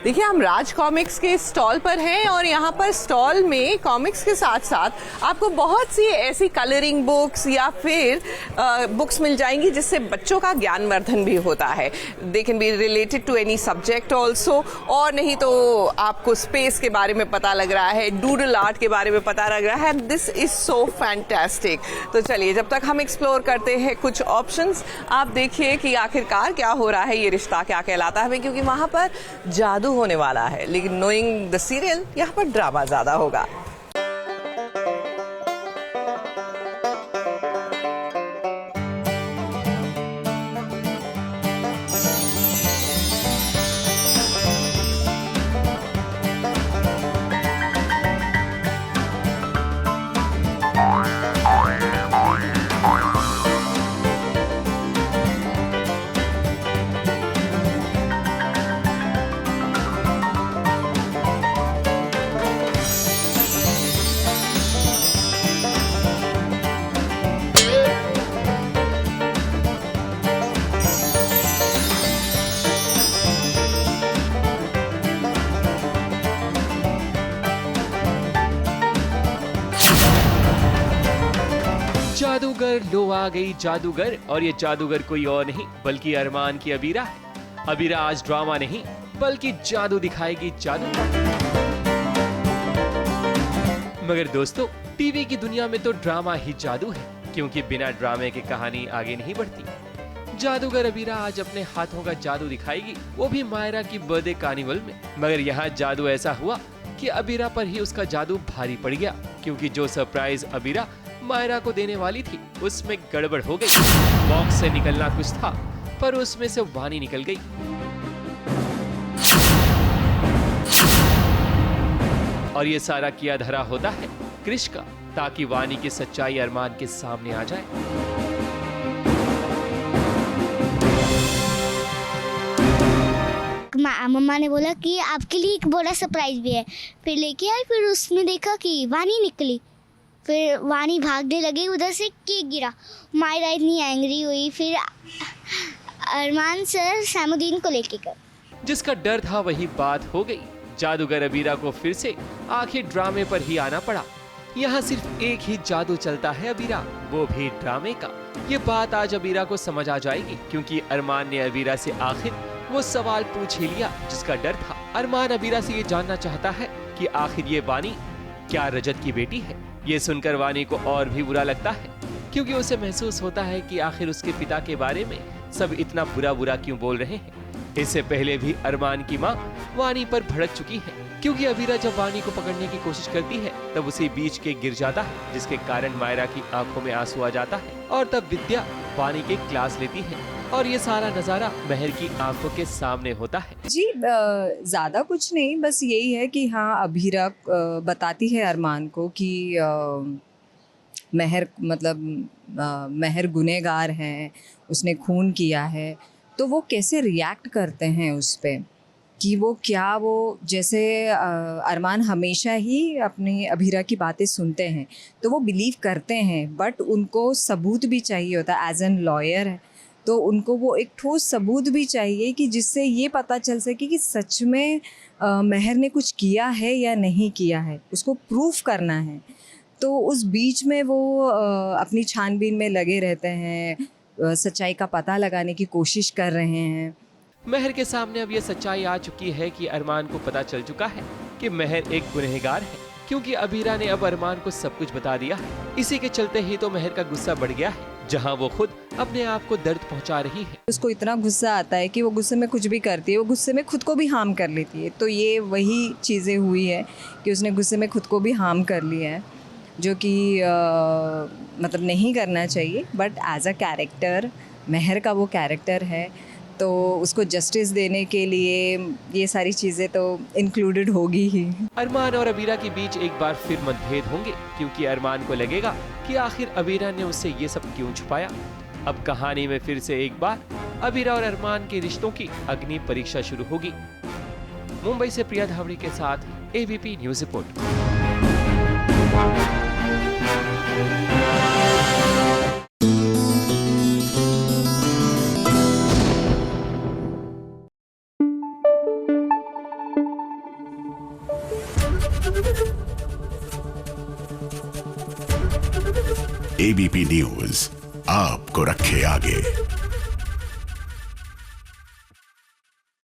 देखिए, हम राज कॉमिक्स के स्टॉल पर हैं और यहाँ पर स्टॉल में कॉमिक्स के साथ साथ आपको बहुत सी ऐसी कलरिंग बुक्स या फिर बुक्स मिल जाएंगी जिससे बच्चों का ज्ञानवर्धन भी होता है। They can be related to any subject also, और नहीं तो आपको स्पेस के बारे में पता लग रहा है, डूडल आर्ट के बारे में पता लग रहा है। This is so fantastic. तो चलिए, जब तक हम एक्सप्लोर करते हैं कुछ ऑप्शंस, आप देखिए कि आखिरकार क्या हो रहा है, ये रिश्ता क्या कहलाता है, क्योंकि वहां पर जादू होने वाला है। लेकिन नोइंग द सीरियल, यहाँ पर ड्रामा ज्यादा होगा। जादूगर लो आ गई जादूगर, और ये जादूगर कोई और नहीं बल्कि अरमान की अबीरा है। अबीरा आज ड्रामा नहीं बल्कि जादू दिखाएगी, जादू। मगर दोस्तों, टीवी की दुनिया में तो ड्रामा ही जादू है, क्योंकि बिना ड्रामे के कहानी आगे नहीं बढ़ती। जादूगर अबीरा आज अपने हाथों का जादू दिखाएगी, वो भी मायरा की बर्थडे कार्निवल में। मगर यहाँ जादू ऐसा हुआ कि अबीरा पर ही उसका जादू भारी पड़ गया, क्योंकि जो सरप्राइज अबीरा मायरा को देने वाली थी उसमें गड़बड़ हो गई। बॉक्स से निकलना कुछ था, पर उसमें से वानी निकल गई। और ये सारा किया धरा होता है क्रिश का, ताकि वानी की सच्चाई अरमान के सामने आ जाए। मम्मा ने बोला कि आपके लिए एक बड़ा सरप्राइज भी है। फिर लेके आई, फिर उसमें देखा कि वानी निकली। फिर वानी भागने लगी, उधर से केक गिरा। मायरा इतनी एंग्री हुई। फिर अरमान सर सैमुद्दीन को लेके गए। जिसका डर था वही बात हो गई। जादूगर अबीरा को फिर से आखिर ड्रामे पर ही आना पड़ा। यहाँ सिर्फ एक ही जादू चलता है अबीरा, वो भी ड्रामे का। ये बात आज अबीरा को समझ आ जाएगी, क्योंकि अरमान ने अबीरा से आखिर वो सवाल पूछ ही लिया जिसका डर था। अरमान अबीरा से ये जानना चाहता है कि आखिर ये वानी क्या रजत की बेटी है। ये सुनकर वानी को और भी बुरा लगता है, क्योंकि उसे महसूस होता है कि आखिर उसके पिता के बारे में सब इतना बुरा क्यों बोल रहे हैं। इससे पहले भी अरमान की माँ वानी पर भड़क चुकी है, क्योंकि अबीरा जब वानी को पकड़ने की कोशिश करती है तब उसे बीच के गिर जाता है, जिसके कारण मायरा की आंखों में आंसू आ जाता है। और तब विद्या वानी के क्लास लेती है, और ये सारा नजारा महर की आंखों के सामने होता है। जी, ज़्यादा कुछ नहीं, बस यही है कि हाँ, अबीरा बताती है अरमान को कि महर गुनहगार है, उसने खून किया है। तो वो कैसे रिएक्ट करते हैं उस पे, कि वो जैसे अरमान हमेशा ही अपनी अबीरा की बातें सुनते हैं तो वो बिलीव करते हैं, बट उनको सबूत भी चाहिए होता है। एज एन लॉयर है तो उनको वो एक ठोस सबूत भी चाहिए कि जिससे ये पता चल सके कि सच में महर ने कुछ किया है या नहीं किया है, उसको प्रूफ करना है। तो उस बीच में वो अपनी छानबीन में लगे रहते हैं, सच्चाई का पता लगाने की कोशिश कर रहे हैं। महर के सामने अब ये सच्चाई आ चुकी है कि अरमान को पता चल चुका है कि महर एक गुनहगार है, क्योंकि अबीरा ने अब अरमान को सब कुछ बता दिया है। इसी के चलते ही तो महर का गुस्सा बढ़ गया है, जहां वो खुद अपने आप को दर्द पहुंचा रही है। उसको इतना गुस्सा आता है कि वो गुस्से में कुछ भी करती है, वो गुस्से में खुद को भी हार्म कर लेती है। तो ये वही चीज़ें हुई है कि उसने गुस्से में खुद को भी हार्म कर लिया है, जो कि मतलब नहीं करना चाहिए। बट एज अ कैरेक्टर, महर का वो कैरेक्टर है, तो उसको जस्टिस देने के लिए ये सारी चीज़ें तो इंक्लूडेड होगी ही। अरमान और अबीरा के बीच एक बार फिर मतभेद होंगे, क्योंकि अरमान को लगेगा कि आखिर अबीरा ने उससे ये सब क्यों छुपाया। अब कहानी में फिर से एक बार अबीरा और अरमान के रिश्तों की अग्नि परीक्षा शुरू होगी। मुंबई से प्रिया धावड़ी के साथ ABP news report. ABP news आपको रखे आगे।